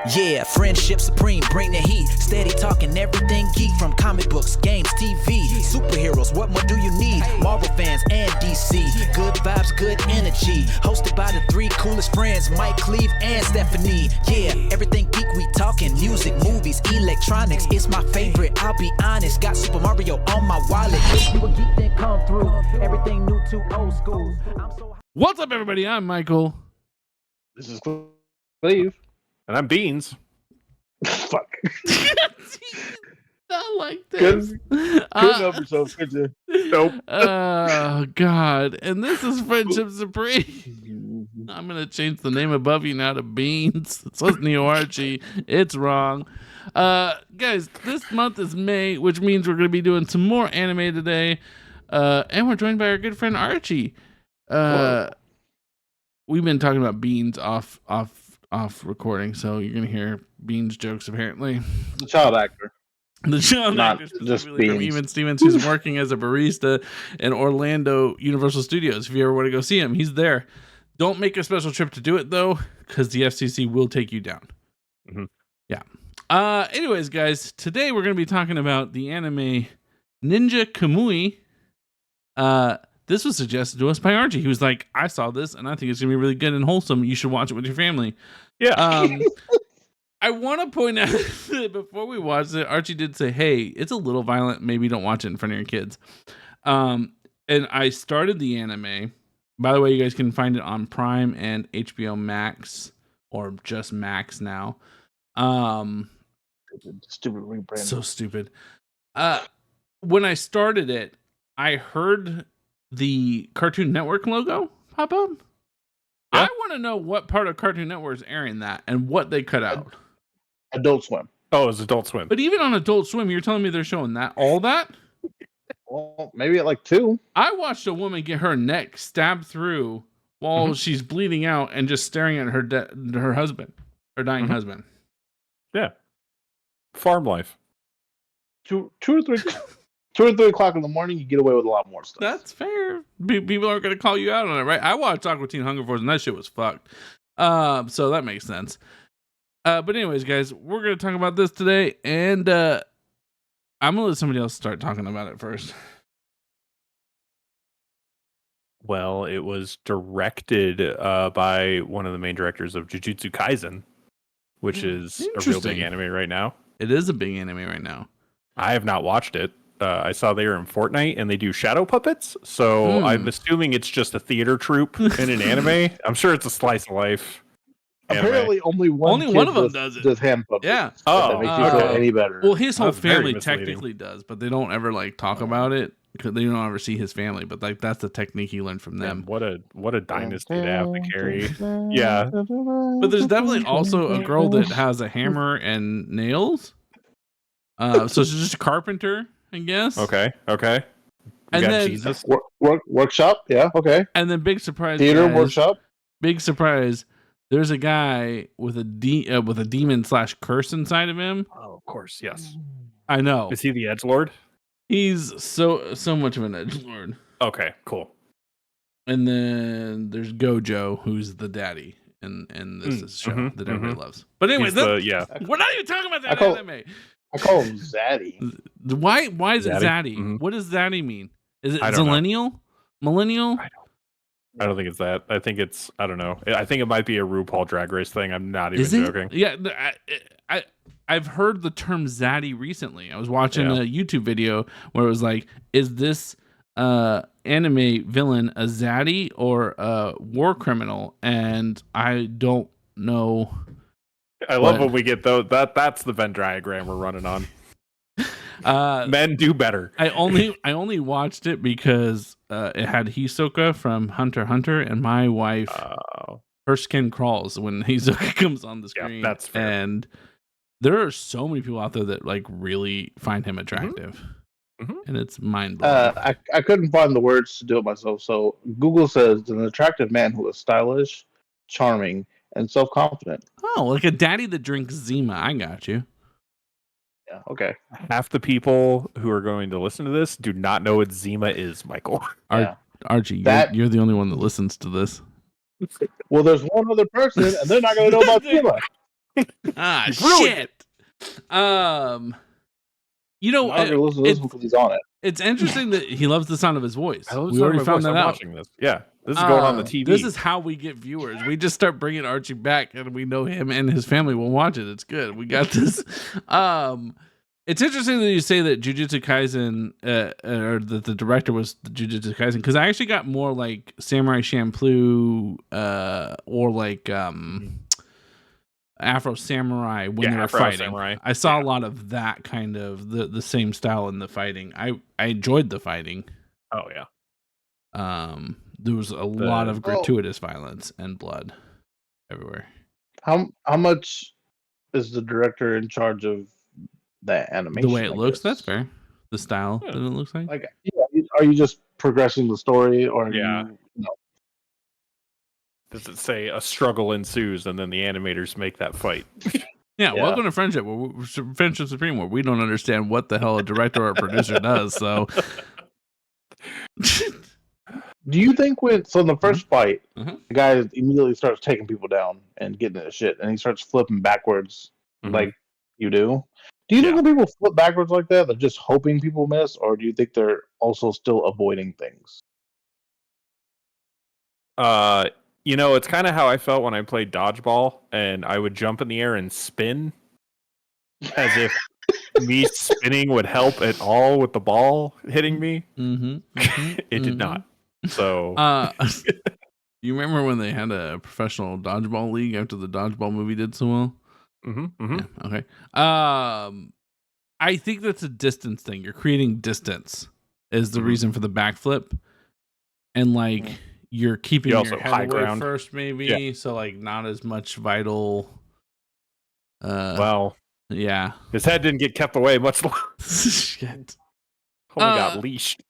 Yeah, friendship supreme, bring the heat. Steady talking everything geek, from comic books, games, TV, superheroes, what more do you need? Marvel fans and DC, good vibes, good energy. Hosted by the three coolest friends, Mike, Cleve, and Stephanie. Yeah, everything geek we talking, music, movies, electronics. It's my favorite, I'll be honest. Got Super Mario on my wallet. Wish we were geek, then come through. Everything new to old school. What's up, everybody? I'm Michael. This is Cleve. And I'm Beans. Fuck. Not like this. Couldn't help yourself, could you? Nope. Oh, God. And this is Friendship Supreme. I'm going to change the name above you now to Beans. It says Neo Archie. It's wrong. Guys, this month is May, which means we're going to be doing some more anime today. And we're joined by our good friend Archie. We've been talking about Beans off recording, so you're gonna hear Beans jokes apparently. The child actor. The child actor, just from Even Stevens, who's working as a barista in Orlando Universal Studios. If you ever want to go see him, he's there. Don't make a special trip to do it though, because the FCC will take you down. Mm-hmm. Yeah. Anyways, guys, today we're gonna be talking about the anime Ninja Kamui. This was suggested to us by Archie. He was like, I saw this and I think it's going to be really good and wholesome. You should watch it with your family. Yeah. I want to point out that before we watched it, Archie did say, hey, it's a little violent. Maybe don't watch it in front of your kids. And I started the anime. By the way, you guys can find it on Prime and HBO Max, or just Max now. Stupid rebrand. So stupid. When I started it, I heard the Cartoon Network logo pop up. Yeah. I want to know what part of Cartoon Network is airing that and what they cut out. Adult Swim. Oh, it's Adult Swim. But even on Adult Swim, you're telling me they're showing all that? Well, maybe at like 2. I watched a woman get her neck stabbed through while she's bleeding out and just staring at her husband, her dying husband. Yeah. Farm life. 2 or 3 2 or 3 o'clock in the morning, you get away with a lot more stuff. That's fair. People aren't going to call you out on it, right? I watched Aqua Teen Hunger Force and that shit was fucked. So that makes sense. But anyways, guys, we're going to talk about this today, and I'm going to let somebody else start talking about it first. Well, it was directed by one of the main directors of Jujutsu Kaisen, which is a real big anime right now. It is a big anime right now. I have not watched it. I saw they were in Fortnite and they do shadow puppets, so I'm assuming it's just a theater troupe in an anime. I'm sure it's a slice of life. Apparently, only one of them does it. Does hand puppets. Yeah. That makes you feel any better. Well, his whole That's very family misleading. technically does, but they don't ever like talk about it because they don't ever see his family. But like that's the technique he learned from them. What a dynasty to have to carry. Yeah. But there's definitely also a girl that has a hammer and nails. So she's just a carpenter, I guess. Okay. And then Jesus. Workshop, yeah, okay. And then big surprise, Theater, guys, workshop. Big surprise. There's a guy with a demon / curse inside of him. Oh, of course, yes. I know. Is he the edgelord? He's so much of an edgelord. Okay, cool. And then there's Gojo, who's the daddy in this show that everybody loves. But anyways, we're not even talking about that anime. I call him Zaddy. Why is it Zaddy? Mm-hmm. What does Zaddy mean? Is it Millennial? Millennial? I don't think it's that. I think it's, I don't know. I think it might be a RuPaul Drag Race thing. I'm not even joking. Yeah, I've heard the term Zaddy recently. I was watching a YouTube video where it was like, is this anime villain a Zaddy or a war criminal? And I don't know. I love when we get those. That's the Venn diagram we're running on. Men do better. I only watched it because it had Hisoka from Hunter x Hunter, and my wife, her skin crawls when Hisoka comes on the screen. Yeah, that's fair. And there are so many people out there that like really find him attractive, and it's mind blowing. I couldn't find the words to do it myself, so Google says an attractive man who is stylish, charming, and self-confident. Oh, like a daddy that drinks Zima. I got you. Yeah, okay. Half the people who are going to listen to this do not know what Zima is, Michael. Archie, you're the only one that listens to this. Well, there's one other person, and they're not going to know about Zima. Shit. You know, I'm not gonna listen to this one because he's on it. it's interesting that he loves the sound of his voice. I love the We sound of already my found voice. that I'm out. watching this. Yeah, this is going on the TV. This is how we get viewers. We just start bringing Archie back, and we know him and his family will watch it. It's good. We got this. It's interesting that you say that Jujutsu Kaisen, or that the director was Jujutsu Kaisen, because I actually got more like Samurai Champloo, or like Afro Samurai when they were fighting. Samurai. I saw a lot of that kind of the same style in the fighting. I enjoyed the fighting. Oh yeah. There was a lot of gratuitous violence and blood everywhere. How much is the director in charge of that animation? The way it looks, that's fair. The style that it looks like. Like, are you just progressing the story, or are you know? Does it say a struggle ensues and then the animators make that fight? Yeah, welcome to Friendship, Friendship Supreme, where we don't understand what the hell a director or a producer does. So, do you think in the first fight, Mhm. the guy immediately starts taking people down and getting into shit, and he starts flipping backwards like you do? Do you think when people flip backwards like that, they're just hoping people miss, or do you think they're also still avoiding things? You know, it's kind of how I felt when I played dodgeball, and I would jump in the air and spin, as if me spinning would help at all with the ball hitting me. It did not. So, you remember when they had a professional dodgeball league after the dodgeball movie did so well? Yeah, okay. I think that's a distance thing. You're creating distance is the reason for the backflip, and like you're keeping your head high away ground first, maybe. Yeah. So like not as much vital. Well, yeah, his head didn't get kept away much longer. Shit. Only got leashed.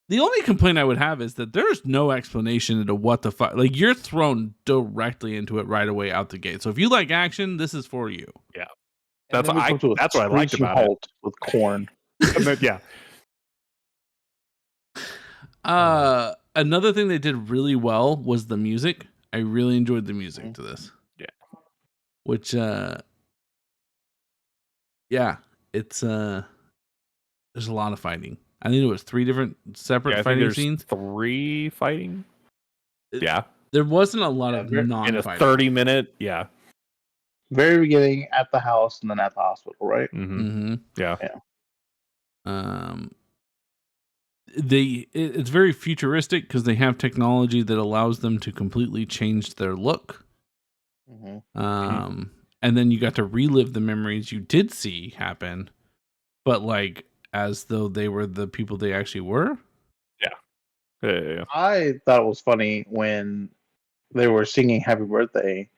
The only complaint I would have is that there's no explanation into what the fuck. Like you're thrown directly into it right away out the gate. So if you like action, this is for you. Yeah, that's what I liked about it. With corn. Yeah. Another thing they did really well was the music. I really enjoyed the music to this. Yeah. Which it's there's a lot of fighting. I think it was 3 different separate fighting scenes. 3 fighting. Yeah. There wasn't a lot of non-fighting. In a 30-minute, yeah. Very beginning at the house and then at the hospital, right? Yeah. It's very futuristic because they have technology that allows them to completely change their look. And then you got to relive the memories you did see happen, but like as though they were the people they actually were. Yeah. I thought it was funny when they were singing Happy Birthday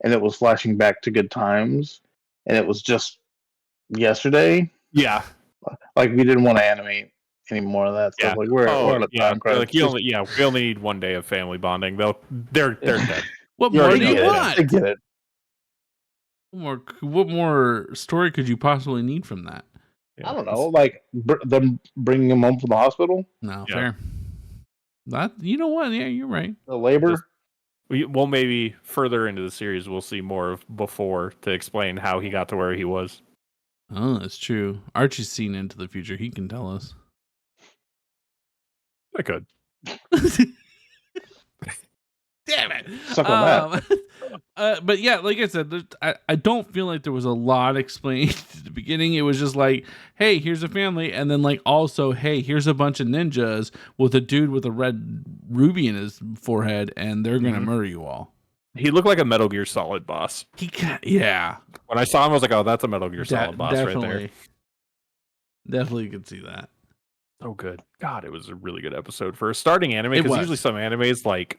and it was flashing back to good times and it was just yesterday. Yeah. Like we didn't want to animate any more of that stuff. Like we're on a time crunch. Like we only need one day of family bonding. They're dead. What more do you want? I get it. What more story could you possibly need from that? I don't know, like them bringing him home from the hospital. No, fair. That you know what? Yeah, you're right. The labor. Well, maybe further into the series, we'll see more of before to explain how he got to where he was. Oh, that's true. Archie's seen into the future. He can tell us. I could. Damn it! Suck on that. But yeah, like I said, I don't feel like there was a lot explained at the beginning. It was just like, hey, here's a family, and then like also, hey, here's a bunch of ninjas with a dude with a red ruby in his forehead, and they're gonna murder you all. He looked like a Metal Gear Solid boss. Yeah. When I saw him, I was like, oh, that's a Metal Gear Solid boss right there. Definitely could see that. Oh, good. God, it was a really good episode for a starting anime, because usually some animes like...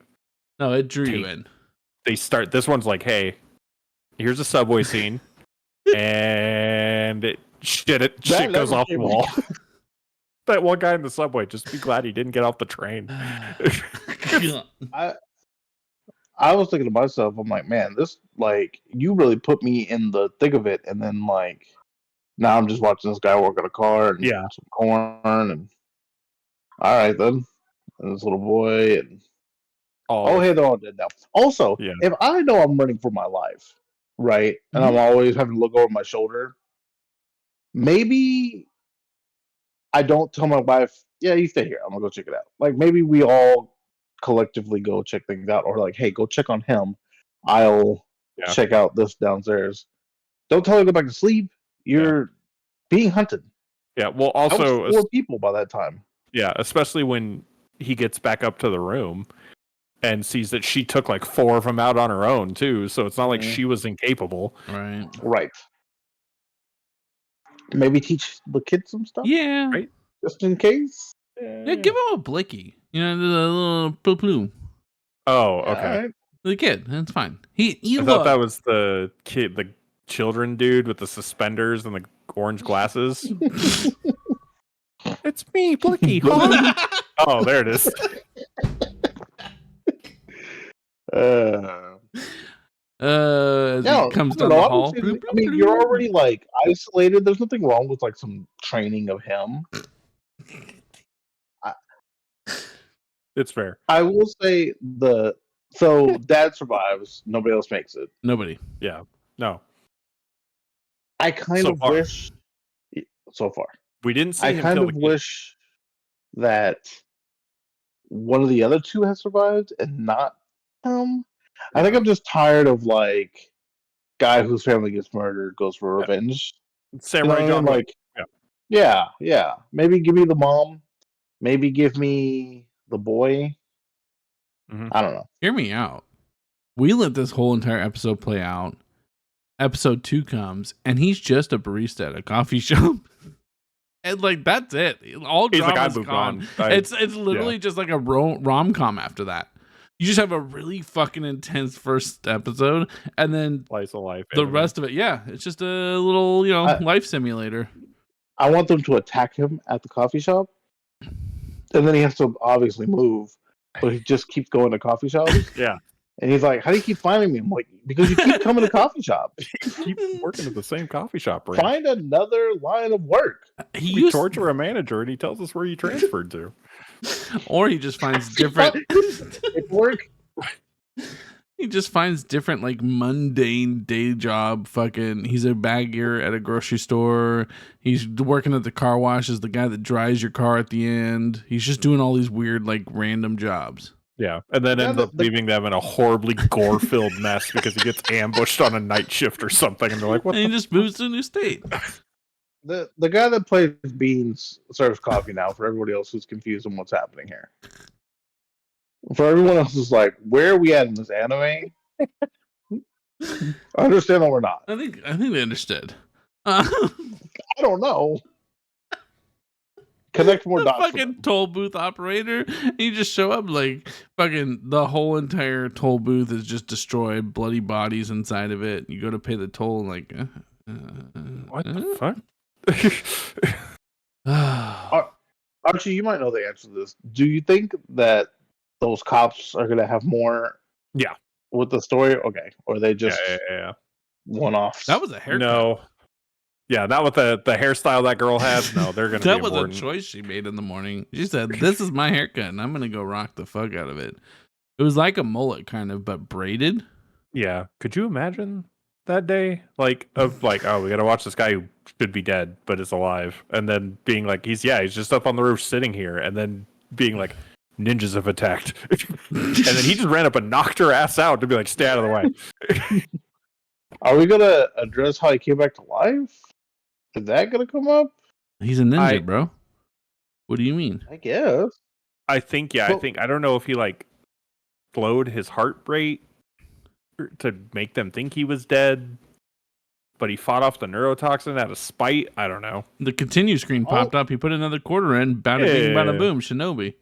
No, it drew you in. They start... This one's like, hey, here's a subway scene, and shit goes off the wall. That one guy in the subway, just be glad he didn't get off the train. I was thinking to myself, I'm like, man, this, like, you really put me in the thick of it, and then, like, now I'm just watching this guy work on a car and some corn, and all right, then. And this little boy, and hey, they're all dead now. Also, if I know I'm running for my life, right? And I'm always having to look over my shoulder. Maybe I don't tell my wife, yeah, you stay here. I'm gonna go check it out. Like maybe we all collectively go check things out, or like, hey, go check on him. I'll check out this downstairs. Don't tell her to go back to sleep. You're being hunted. Yeah. Well, also I was 4 people by that time. Yeah, especially when he gets back up to the room and sees that she took like 4 of them out on her own too. So it's not like she was incapable. Right. Maybe teach the kids some stuff. Yeah. Right. Just in case. Yeah, give him a blicky. You know, the little poo-poo. Oh, okay. Right. The kid, that's fine. I thought that was the kid, the children dude with the suspenders and the orange glasses. It's me, Blicky. Oh, there it is. As he comes down the hall. I mean, you're already like isolated. There's nothing wrong with like some training of him. It's fair. I will say so dad survives. Nobody else makes it. Nobody. Yeah. No. I kind of wish. So far, we didn't see. I kind of wish that one of the other 2 had survived and not him. I think I'm just tired of like guy whose family gets murdered goes for revenge. Samurai John, like, yeah. Maybe give me the mom. Maybe give me the boy. I don't know. Hear me out. We let this whole entire episode play out. Episode 2 comes, and he's just a barista at a coffee shop. And like that's it. All drama's gone. It's literally just like a rom-com after that. You just have a really fucking intense first episode, and then slice of life. The rest of it, it's just a little, life simulator. I want them to attack him at the coffee shop, and then he has to obviously move, but he just keeps going to coffee shops. Yeah. And he's like, how do you keep finding me? I'm like, because you keep coming to coffee shops. You keep working at the same coffee shop, right? Find another line of work. We torture a manager and he tells us where you transferred to. Or he just finds different work. He just finds different like mundane day job fucking. He's a bagger at a grocery store. He's working at the car wash as the guy that dries your car at the end. He's just doing all these weird like random jobs. Yeah, and then ends up leaving them in a horribly gore-filled mess because he gets ambushed on a night shift or something, and they're like, "What?" And he just moves to a new state. The guy that plays Beans serves coffee now for everybody else who's confused on what's happening here. For everyone else who's like, where are we at in this anime? I understand that we're not. I think they understood. I don't know. Connect more dots. Fucking toll booth operator. And you just show up like fucking the whole entire toll booth is just destroyed, bloody bodies inside of it. You go to pay the toll and like what the fuck? Archie, you might know the answer to this. Do you think that those cops are gonna have more with the story? Okay. Or they just one-offs? That was a haircut. No. Yeah, not with the hairstyle that girl has. No, they're gonna. That was a choice she made in the morning. She said, "This is my haircut, and I'm gonna go rock the fuck out of it." It was like a mullet, kind of, but braided. Yeah, could you imagine that day? Like, oh, we gotta watch this guy who should be dead but is alive, and then being like, he's just up on the roof sitting here, and then being like, ninjas have attacked, and then he just ran up and knocked her ass out to be like, stay out of the way. Are we gonna address how he came back to life? Is that gonna come up? He's a ninja, bro. What do you mean? I guess. I think, I don't know if he like slowed his heart rate to make them think he was dead, but he fought off the neurotoxin out of spite. I don't know. The continue screen popped up. He put another quarter in. Bada bing, bada boom. Shinobi.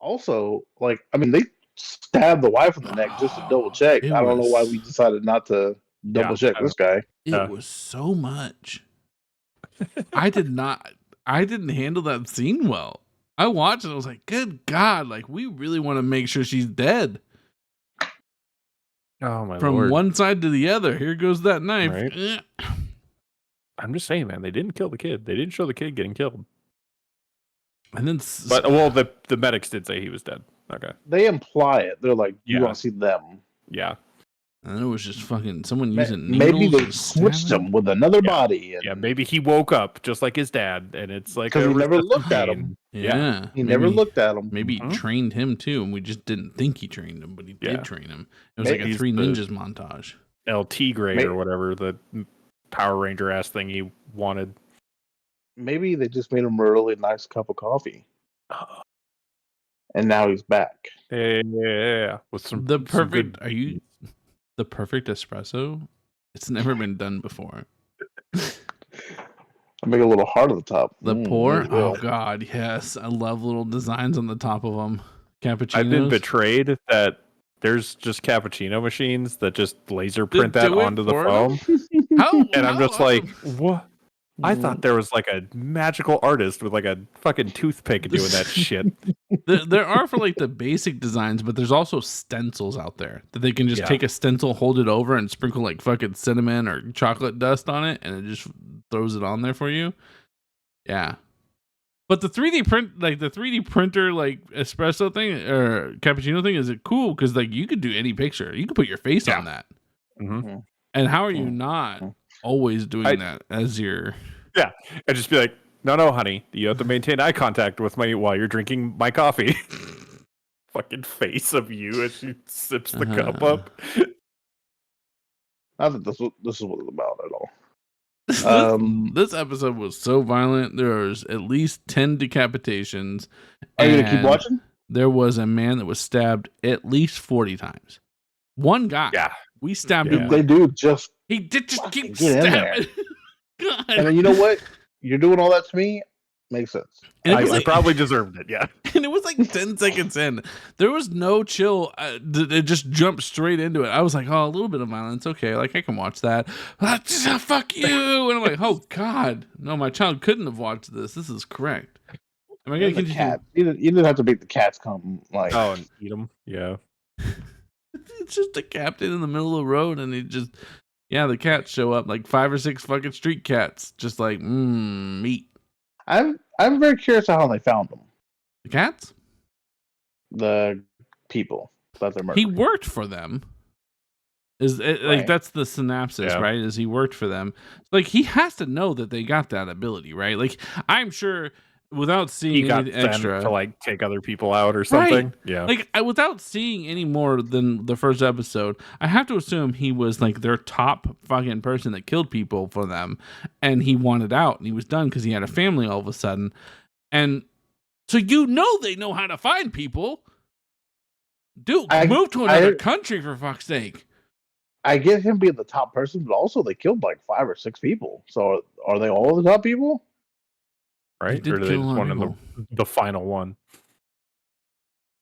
Also, they stabbed the wife in the neck just to double check. I don't know why we decided not to double check this guy. It was so much. I didn't handle that scene well. I watched it. I was like, good God, like we really want to make sure she's dead. Oh my From Lord. one side to the other. Here goes that knife. Right. I'm just saying, man, they didn't kill the kid. They didn't show the kid getting killed. And then the medics did say he was dead. Okay. They imply it. They're like, you want to see them. Yeah. And it was just fucking someone using maybe needles. they switched him with another body. Yeah, maybe he woke up just like his dad, and it's like because he never looked at him. Yeah, he never looked at him. Maybe he trained him too, and we just didn't think he trained him, but he did train him. It was like a Three Ninjas montage. LT grade or whatever, the Power Ranger ass thing he wanted. Maybe they just made him a really nice cup of coffee. And now he's back. Yeah. With some the perfect. Some are you the perfect espresso? It's never been done before. I make a little heart at the top. The pour. Oh God, yes. I love little designs on the top of them. Cappuccinos. I've been betrayed that there's just cappuccino machines that just laser print that onto the foam. And I'm just like, what? I thought there was like a magical artist with like a fucking toothpick doing that shit. There are for like the basic designs, but there's also stencils out there that they can just take a stencil, hold it over, and sprinkle like fucking cinnamon or chocolate dust on it, and it just throws it on there for you. Yeah. But the 3D print, like the 3D printer, like espresso thing or cappuccino thing, is it cool? Because like you could do any picture, you could put your face on that. Mm-hmm. And how are you not always doing that as your? Yeah, and just be like, no, honey, you have to maintain eye contact with me while you're drinking my coffee. Fucking face of you as she sips the cup up. Not that this is what it's about at all. This episode was so violent. There was at least 10 decapitations. Are you gonna keep watching? There was a man that was stabbed at least 40 times. One guy. Yeah. We stabbed him. They do just. He did just keep stabbing. God. And then you know what? You're doing all that to me. Makes sense. And I probably deserved it. Yeah. And it was like 10 seconds in. There was no chill. It just jumped straight into it. I was like, oh, a little bit of violence. Okay. Like I can watch that. Fuck you. And I'm like, oh God. No, my child couldn't have watched this. This is correct. Am I going to continue? Cat. You didn't have to make the cats come like. Oh, and eat them. Yeah. It's just a captain in the middle of the road, and the cats show up like 5 or 6 fucking street cats, just like meat. I'm very curious how they found them. The cats, the people that they're murdering. He worked for them. Like that's the synopsis, right? Is he worked for them? Like he has to know that they got that ability, right? Like I'm sure. Without seeing any extra to like take other people out or something. Right. Yeah. Like without seeing any more than the first episode, I have to assume he was like their top fucking person that killed people for them, and he wanted out and he was done because he had a family all of a sudden. And so they know how to find people. Dude, move to another country for fuck's sake. I get him being the top person, but also they killed like 5 or 6 people. So are they all the top people? Right? Or do they just want the final one?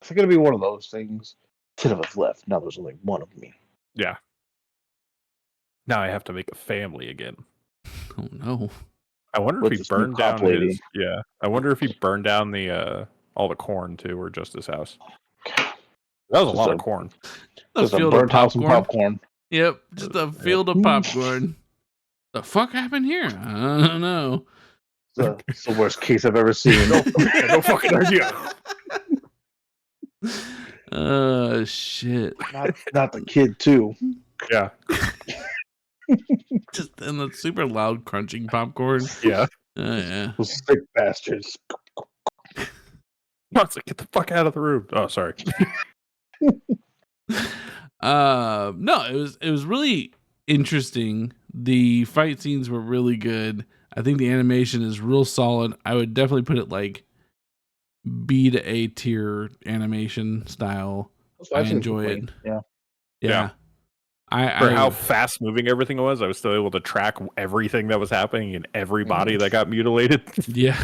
It's going to be one of those things. 10 of us left. Now there's only one of me. Yeah. Now I have to make a family again. Oh no. I wonder if he burned down his. Yeah. I wonder if he burned down the all the corn too, or just his house. That was a lot of corn. Just a burnt house and popcorn. Yep. Just a field of popcorn. The fuck happened here? I don't know. It's the worst case I've ever seen. No fucking idea. Shit. Not the kid too. Yeah. Just in the super loud crunching popcorn. Yeah. Oh yeah. Those sick bastards. Like, get the fuck out of the room. Oh, sorry. No, it was really interesting. The fight scenes were really good. I think the animation is real solid. I would definitely put it like B to A tier animation style. I enjoy it. Yeah. For how fast moving everything was, I was still able to track everything that was happening and every body that got mutilated. Yeah.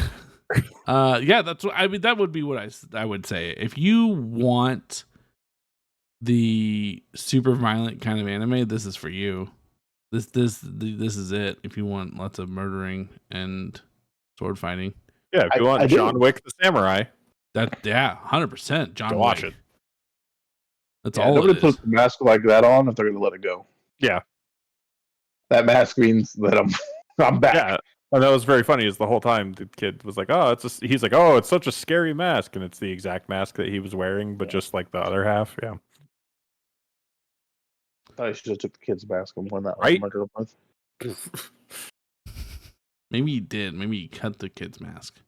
That's what I mean. That would be what I would say. If you want the super violent kind of anime, this is for you. This is it. If you want lots of murdering and sword fighting, if you want John Wick the Samurai, 100% John Wick. Watch it. That's all. Nobody puts a mask like that on if they're going to let it go. Yeah, that mask means that I'm back. Yeah, and that was very funny. Is the whole time the kid was like, "Oh, he's like, oh, it's such a scary mask," and it's the exact mask that he was wearing, but just like the other half. Yeah. Probably should have took the kid's mask and worn that Right? murder with. Maybe he did. Maybe he cut the kid's mask.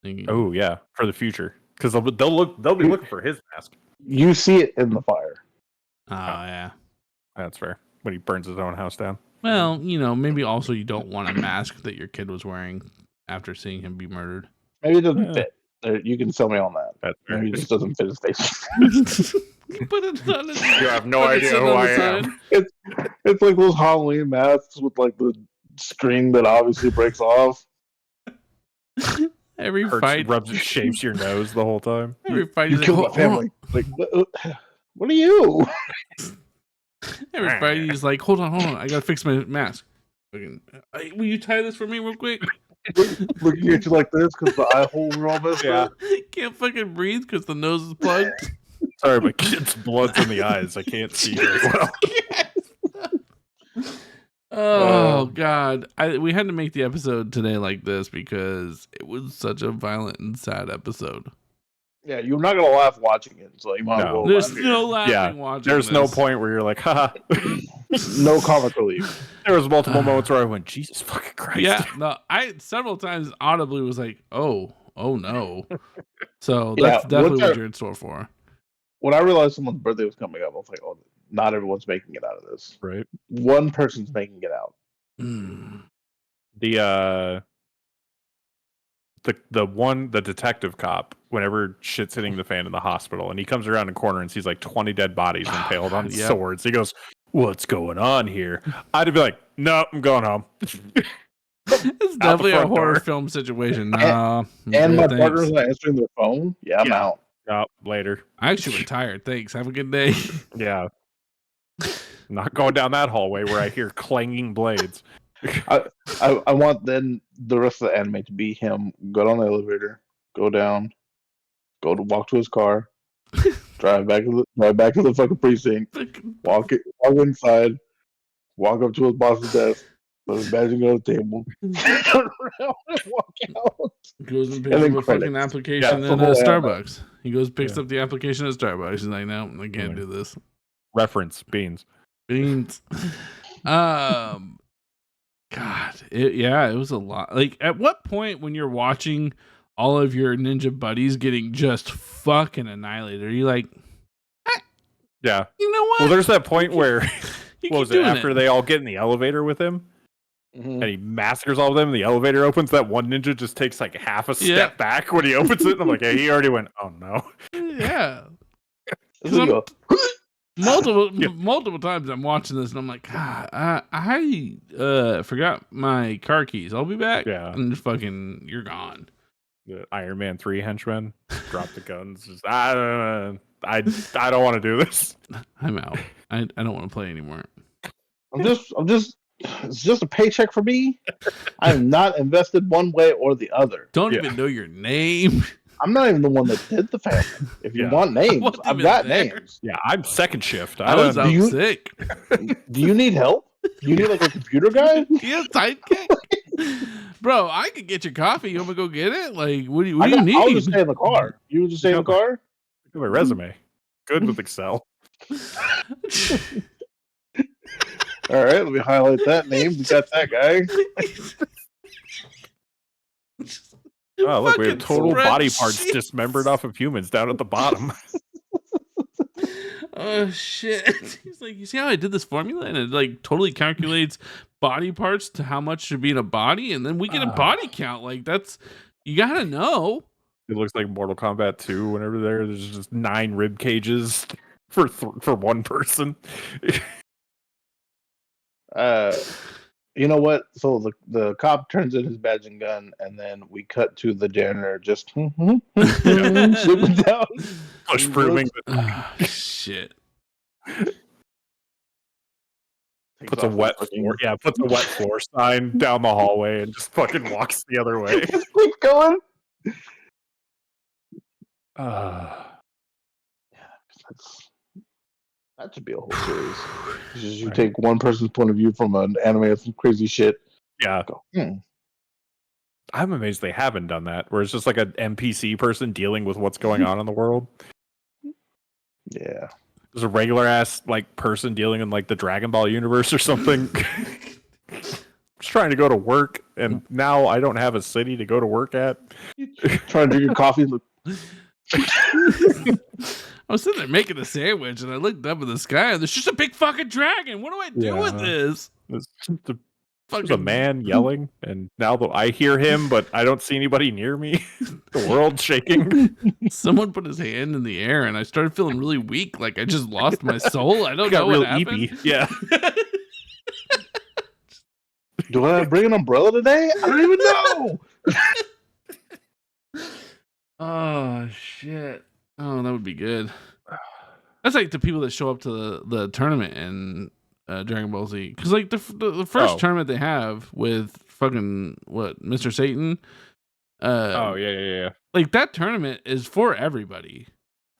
Thinking, Oh yeah, for the future, because they'll be looking for his mask. You see it in the fire. oh yeah. That's fair. When he burns his own house down. Well, maybe also you don't want a mask that your kid was wearing after seeing him be murdered. Maybe it doesn't fit. You can sell me on that. That's fair. Maybe it just doesn't fit his face. But it's not. You have no idea who I am. It's like those Halloween masks with like the string that obviously breaks off. Every Hurts, fight shapes your nose the whole time. Every fight You he's kill like, my family. Like, what are you? Every fight he's like, hold on, I gotta fix my mask. Will you tie this for me real quick? Looking at you like this because the eye holes are all messed up. Can't fucking breathe because the nose is plugged. Sorry, my kid's blood's in the eyes. I can't see very well. Oh God! We had to make the episode today like this because it was such a violent and sad episode. Yeah, you're not gonna laugh watching it, so you might as well. There's no laughing watching. There's this. no point where you're like, haha. No comic relief. There was multiple moments where I went, Jesus fucking Christ. Yeah, no, I several times audibly was like, oh no. So that's definitely what you're in store for. When I realized someone's birthday was coming up, I was like, oh, not everyone's making it out of this. Right. One person's making it out. The detective cop, whenever shit's hitting the fan in the hospital, and he comes around a corner and sees like 20 dead bodies impaled on swords. He goes, what's going on here? I'd be like, no, I'm going home. It's definitely a horror film situation. And my partner's not answering their phone. Yeah, I'm out. Oh, later. I actually retired. Thanks. Have a good day. Yeah. Not going down that hallway where I hear clanging blades. I want then the rest of the anime to be him go on the elevator, go down, walk to his car, drive back to the fucking precinct, walk inside, walk up to his boss's desk, put his badge on the table, turn around and walk out. Goes and picks up a fucking application at Starbucks. He goes picks up the application at Starbucks. He's like, no, I can't do this. Reference beans. God, it was a lot. Like, at what point when you're watching all of your ninja buddies getting just fucking annihilated, are you like, yeah, you know what? Well, there's that point where, what was it, after it. they all get in the elevator with him, and he massacres all of them, and the elevator opens, that one ninja just takes like half a step back when he opens it, and I'm like, hey, he already went, oh no. Yeah. Multiple times I'm watching this and I'm like, God, I forgot my car keys. I'll be back. Yeah. And just fucking, you're gone. The Iron Man 3 henchmen drop the guns. Just, I don't want to do this. I'm out. I don't want to play anymore. It's just a paycheck for me. I am not invested one way or the other. Don't even know your name. I'm not even the one that did the family. If you want names, I've got names. Yeah, I'm second shift. I was out sick. Do you need help? Do you need like a computer guy? Do you have sidekick? Bro, I could get your coffee. You want me to go get it? Like, what do you need? I'll just stay in the car. You would just stay in the car? Look at my resume. Good with Excel. All right, let me highlight that name. We got that guy. Oh, look, we have total body parts dismembered off of humans down at the bottom. Oh, shit. He's like, you see how I did this formula? And it like totally calculates body parts to how much should be in a body. And then we get a body count. Like, that's, you got to know. It looks like Mortal Kombat 2 whenever there's just 9 rib cages for one person. You know what? So the cop turns in his badge and gun, and then we cut to the janitor just slipping down, push proving. Shit. Puts a wet floor sign down the hallway and just fucking walks the other way. Just keep going. That should be a whole series. You take one person's point of view from an anime of some crazy shit. Yeah. I'm amazed they haven't done that, where it's just like an NPC person dealing with what's going on in the world. Yeah. There's a regular ass like person dealing in like the Dragon Ball universe or something. Just trying to go to work, and now I don't have a city to go to work at. Trying to drink your coffee. I was sitting there making a sandwich, and I looked up at the sky, and there's just a big fucking dragon. What do I do with this? There's a man yelling, and now I hear him, but I don't see anybody near me. The world's shaking. Someone put his hand in the air, and I started feeling really weak, like I just lost my soul. I don't know what happened. Eepy. Yeah. Do I bring an umbrella today? I don't even know. Oh shit! Oh, that would be good. That's like the people that show up to the tournament in Dragon Ball Z, because like the first tournament they have with fucking Mr. Satan. Yeah. Like that tournament is for everybody.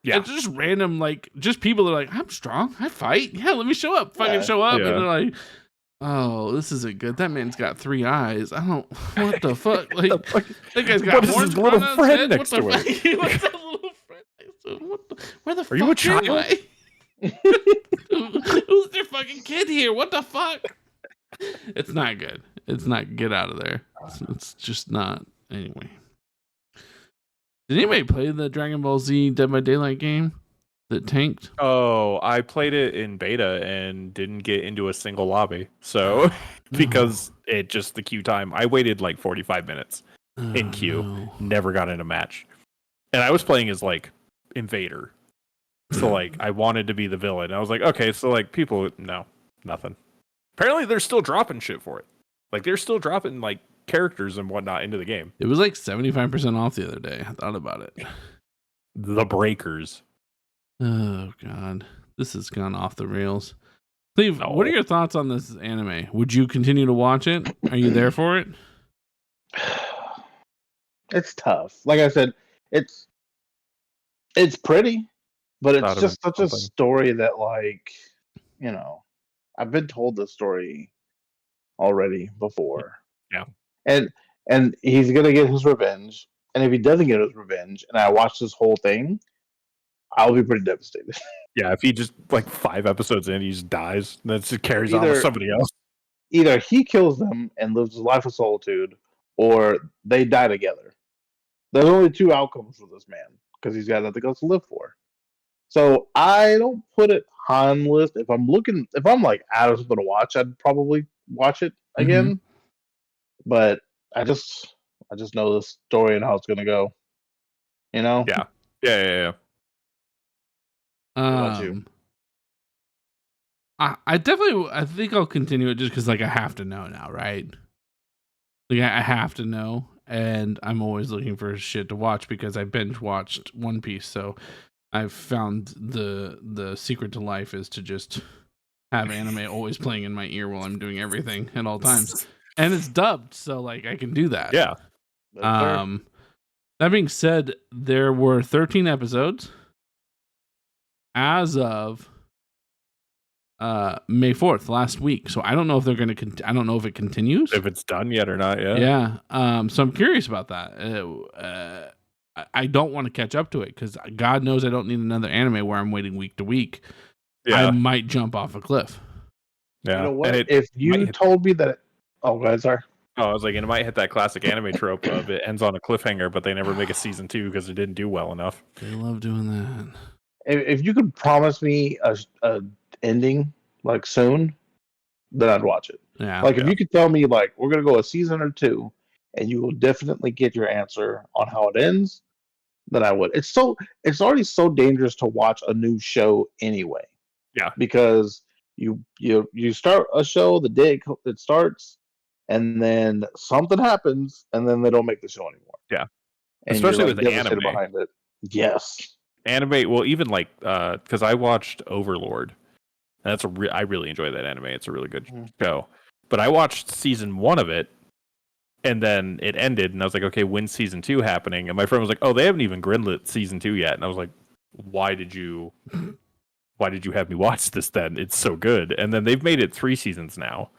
Yeah, it's just random, like just people that are like, I'm strong, I fight. Yeah, let me show up. Fucking show up, and they're like, oh, this isn't good. That man's got 3 eyes. I don't. What the fuck? Like that guy's got horns. What is his little friend next to him? What's that little friend next to him? Where the fuck are you a child? am I? Who's their fucking kid here? What the fuck? It's not good. It's not. Get out of there. It's just not. Anyway. Did anybody play the Dragon Ball Z Dead by Daylight game that tanked? Oh, I played it in beta and didn't get into a single lobby. So, because it just the queue time, I waited like 45 minutes in queue, never got in a match. And I was playing as like Invader. So like I wanted to be the villain. I was like, okay, so like people, no, nothing. Apparently they're still dropping shit for it. Like they're still dropping like characters and whatnot into the game. It was like 75% off the other day. I thought about it. The Breakers. Oh god, this has gone off the rails. Steve, what are your thoughts on this anime? Would you continue to watch it? Are you there for it? It's tough. Like I said, it's pretty, but it's just such a story that, like, you know, I've been told this story already before. Yeah. And he's gonna get his revenge. And if he doesn't get his revenge, and I watch this whole thing, I'll be pretty devastated. Yeah, if he just like 5 episodes in, he just dies, and then it carries on with somebody else. Either he kills them and lives a life of solitude, or they die together. There's only 2 outcomes for this man because he's got nothing else to live for. So I don't put it high on the list. If I'm like out of something to watch, I'd probably watch it again. Mm-hmm. But I just know the story and how it's gonna go. You know? Yeah. I think I'll continue it just because like I have to know now, right? Like I have to know, and I'm always looking for shit to watch because I binge watched One Piece, so I've found the secret to life is to just have anime always playing in my ear while I'm doing everything at all times. And it's dubbed, so like I can do that. Yeah. That being said, there were 13 episodes as of May 4th, last week. So I don't know if they're going to I don't know if it continues. If it's done yet or not, yeah. Yeah. So I'm curious about that. I don't want to catch up to it because God knows I don't need another anime where I'm waiting week to week. Yeah. I might jump off a cliff. Yeah. You know what? If you told me that... Oh, guys, sorry. Oh, I was like, and it might hit that classic anime trope of it ends on a cliffhanger, but they never make a season 2 because it didn't do well enough. They love doing that. If you could promise me a ending like soon, then I'd watch it. Yeah. Like if you could tell me like we're gonna go a season or 2, and you will definitely get your answer on how it ends, then I would. It's already so dangerous to watch a new show anyway. Yeah. Because you start a show the day it starts, and then something happens, and then they don't make the show anymore. Yeah. And especially with anime behind it. Yes. Anime, well, even like because I watched Overlord. And that's I really enjoy that anime. It's a really good show. But I watched season 1 of it, and then it ended, and I was like, okay, when's season 2 happening? And my friend was like, oh, they haven't even greenlit season 2 yet. And I was like, why did you have me watch this then? It's so good. And then they've made it 3 seasons now.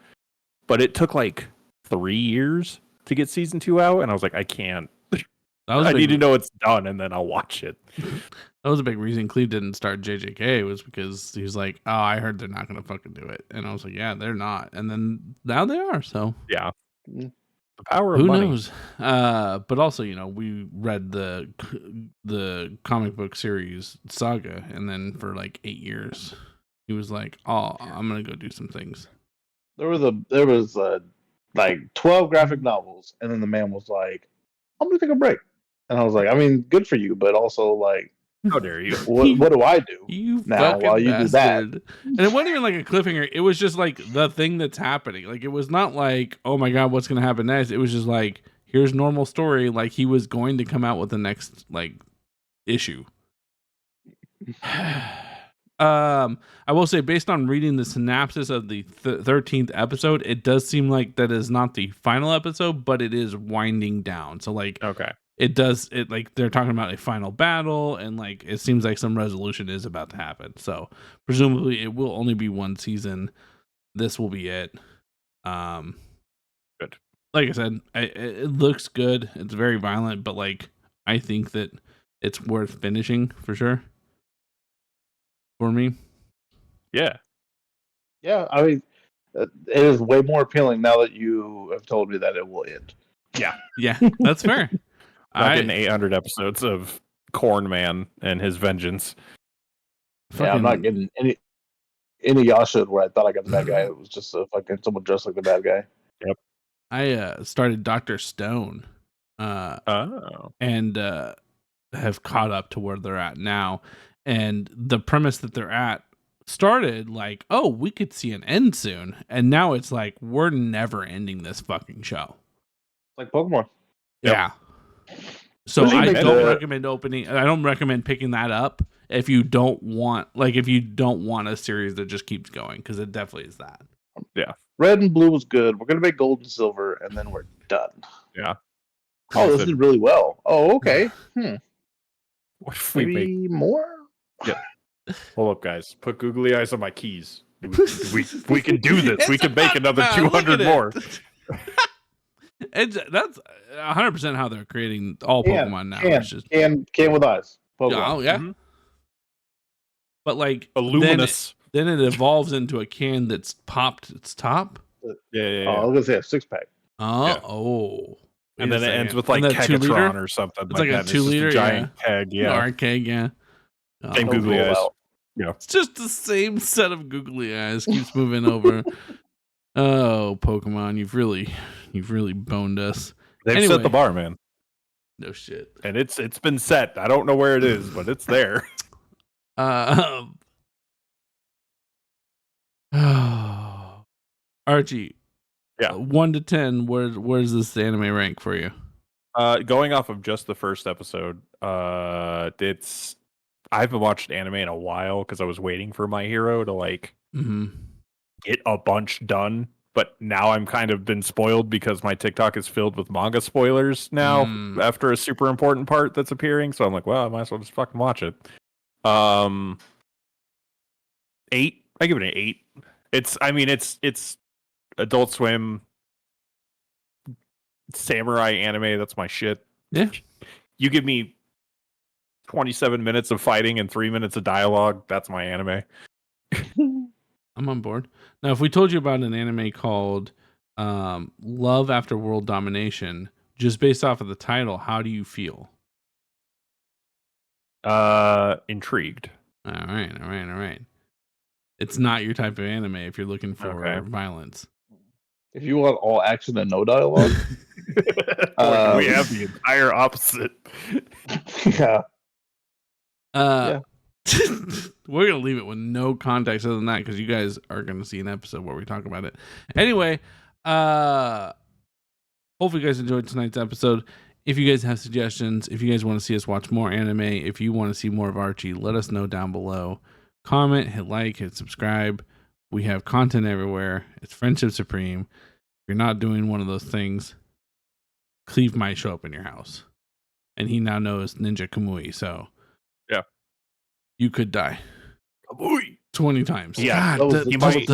But it took like 3 years to get season 2 out, and I was like, I can't I need to know it's done, and then I'll watch it. That was a big reason Cleve didn't start JJK, was because he was like, "Oh, I heard they're not going to fucking do it," and I was like, "Yeah, they're not." And then now they are. So yeah, the power of who money. knows? But also, we read the comic book series Saga, and then for like 8 years, he was like, "Oh, I'm gonna go do some things." There was like 12 graphic novels, and then the man was like, "I'm gonna take a break," and I was like, "I mean, good for you, but also like, how dare you? What do I do You now fucking while you bastard. do that?" And it wasn't even like a cliffhanger. It was just like the thing that's happening. Like, it was not like, oh my god, what's gonna happen next? It was just like, here's normal story. Like, he was going to come out with the next like issue. I will say, based on reading the synopsis of the 13th episode, it does seem like that is not the final episode, but it is winding down. So like, Okay. it like they're talking about a final battle, and like it seems like some resolution is about to happen. So presumably it will only be one season. This will be it. Good. Like I said, it looks good. It's very violent, but like I think that it's worth finishing for sure. For me. Yeah. I mean, it is way more appealing now that you have told me that it will end. Yeah, that's fair. Not getting 800 episodes of Corn Man and his vengeance. Yeah, I'm not getting any Yasha where I thought I got the bad guy. It was just fucking someone dressed like the bad guy. Yep. I started Dr. Stone. And have caught up to where they're at now. And the premise that they're at started like, oh, we could see an end soon. And now it's like, we're never ending this fucking show. Like Pokemon. Yeah. So I don't recommend I don't recommend picking that up if you don't want a series that just keeps going, because it definitely is that. Yeah. Red and blue was good. We're gonna make gold and silver, and then we're done. Yeah. Oh, this did really well. Oh, okay. What if we Maybe make more? Yeah. Hold up, guys. Put googly eyes on my keys. We can do this. We can make another 200 more. That's 100% how they're creating all Pokemon now. Can, it's just can with eyes. Pokemon. Oh yeah. Mm-hmm. But like Illuminous. Then it evolves into a can that's popped its top. Yeah. Oh, I was gonna say a 6-pack. Oh. And then it ends with like Kegatron or something. It's like a 2-liter giant keg. Yeah. Arcade, yeah. Same googly eyes. Yeah. It's just the same set of googly eyes. Keeps moving over. Oh, Pokemon, you've really boned us. They've set the bar, man. No shit. And it's been set. I don't know where it is, but it's there. Archie. Yeah. 1 to 10, where's this anime rank for you? Going off of just the first episode, I haven't watched anime in a while because I was waiting for My Hero to get a bunch done. But now I'm kind of been spoiled because my TikTok is filled with manga spoilers now after a super important part that's appearing. So I'm like, well, I might as well just fucking watch it. 8. I give it an 8. It's Adult Swim samurai anime. That's my shit. Yeah. You give me 27 minutes of fighting and 3 minutes of dialogue. That's my anime. I'm on board. Now, if we told you about an anime called Love After World Domination, just based off of the title, how do you feel? Intrigued. All right. It's not your type of anime if you're looking for violence. If you want all action and no dialogue, we have the entire opposite. Yeah. We're gonna leave it with no context other than that, because you guys are gonna see an episode where we talk about it. Anyway, hopefully you guys enjoyed tonight's episode. If you guys have suggestions, if you guys want to see us watch more anime, if you want to see more of Archie, let us know down below. Comment, hit like, hit subscribe. We have content everywhere. It's Friendship Supreme. If you're not doing one of those things, Cleve might show up in your house. And he now knows Ninja Kamui, so yeah, you could die. Kamui 20 times. Yeah, God, he might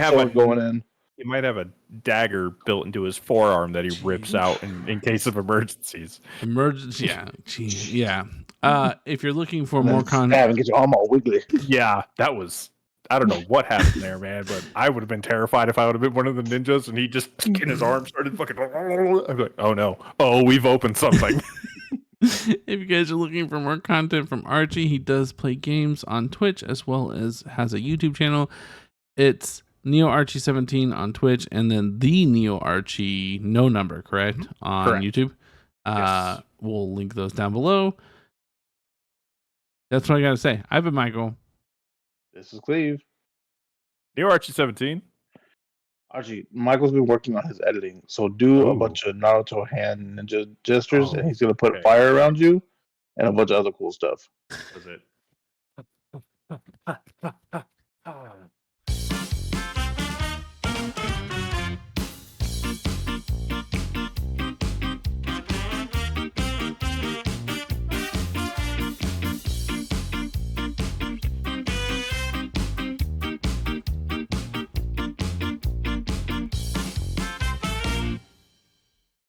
have going in. He might have a dagger built into his forearm that he rips out in case of emergencies. Emergency, yeah. If you're looking for And then more content, stab and get your arm all wiggly. Yeah, that was. I don't know what happened there, man, but I would have been terrified if I would have been one of the ninjas and he just in his arm started fucking. I'm like, oh no, oh we've opened something. if you guys are looking for more content from Archie, he does play games on Twitch as well as has a YouTube channel. It's Neo Archie 17 on Twitch, and then the Neo Archie no number, correct, on Correct. YouTube. Yes. We'll link those down below. That's what I gotta say. I've been Michael. This is Cleve. Neo Archie 17. Archie, Michael's been working on his editing, so do a bunch of Naruto hand ninja gestures, and he's gonna put fire around you and a bunch of other cool stuff. Was it?